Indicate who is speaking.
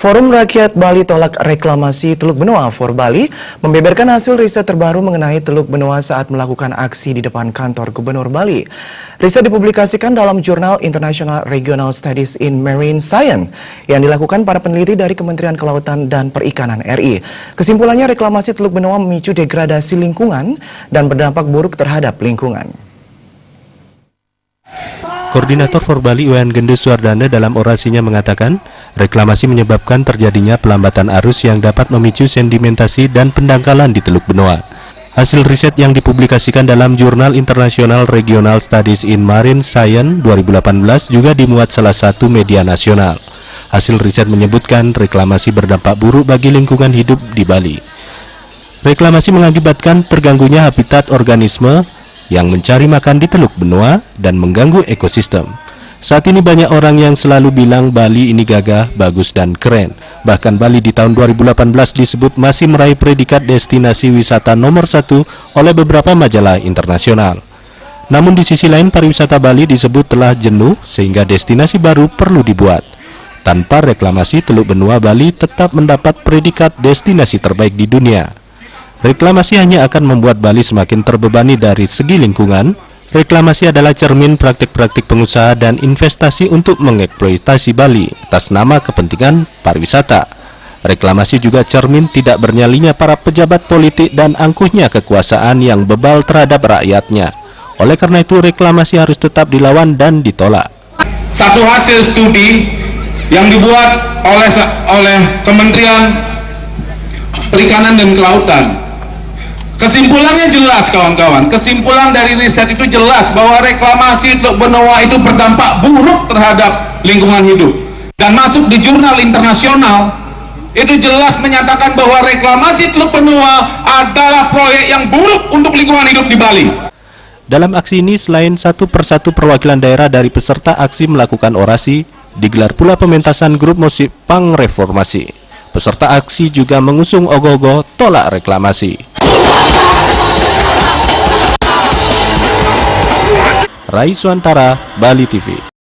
Speaker 1: Forum Rakyat Bali Tolak Reklamasi Teluk Benoa for Bali membeberkan hasil riset terbaru mengenai Teluk Benoa saat melakukan aksi di depan kantor Gubernur Bali. Riset dipublikasikan dalam jurnal International Regional Studies in Marine Science yang dilakukan para peneliti dari Kementerian Kelautan dan Perikanan RI. Kesimpulannya, reklamasi Teluk Benoa memicu degradasi lingkungan dan berdampak buruk terhadap lingkungan.
Speaker 2: Koordinator For Bali UAN Gendus Suardana dalam orasinya mengatakan, reklamasi menyebabkan terjadinya pelambatan arus yang dapat memicu sedimentasi dan pendangkalan di Teluk Benoa. Hasil riset yang dipublikasikan dalam Jurnal International Regional Studies in Marine Science 2018 juga dimuat salah satu media nasional. Hasil riset menyebutkan reklamasi berdampak buruk bagi lingkungan hidup di Bali. Reklamasi mengakibatkan terganggunya habitat organisme yang mencari makan di Teluk Benoa dan mengganggu ekosistem. Saat ini banyak orang yang selalu bilang Bali ini gagah, bagus dan keren. Bahkan Bali di tahun 2018 disebut masih meraih predikat destinasi wisata nomor 1 oleh beberapa majalah internasional. Namun di sisi lain pariwisata Bali disebut telah jenuh sehingga destinasi baru perlu dibuat. Tanpa reklamasi, Teluk Benoa Bali tetap mendapat predikat destinasi terbaik di dunia. Reklamasi hanya akan membuat Bali semakin terbebani dari segi lingkungan. Reklamasi adalah cermin praktik-praktik pengusaha dan investasi untuk mengeksploitasi Bali atas nama kepentingan pariwisata. Reklamasi juga cermin tidak bernyalinya para pejabat politik dan angkuhnya kekuasaan yang bebal terhadap rakyatnya. Oleh karena itu, reklamasi harus tetap dilawan dan ditolak.
Speaker 3: Satu hasil studi yang dibuat oleh Kementerian Perikanan dan Kelautan. Kesimpulannya jelas, kawan-kawan. Kesimpulan dari riset itu jelas bahwa reklamasi Teluk Benoa itu berdampak buruk terhadap lingkungan hidup. Dan masuk di jurnal internasional, itu jelas menyatakan bahwa reklamasi Teluk Benoa adalah proyek yang buruk untuk lingkungan hidup di Bali.
Speaker 2: Dalam aksi ini, selain satu persatu perwakilan daerah dari peserta aksi melakukan orasi, digelar pula pementasan grup musik punk reformasi. Peserta aksi juga mengusung ogoh-ogoh tolak reklamasi. Rai Suantara, Bali TV.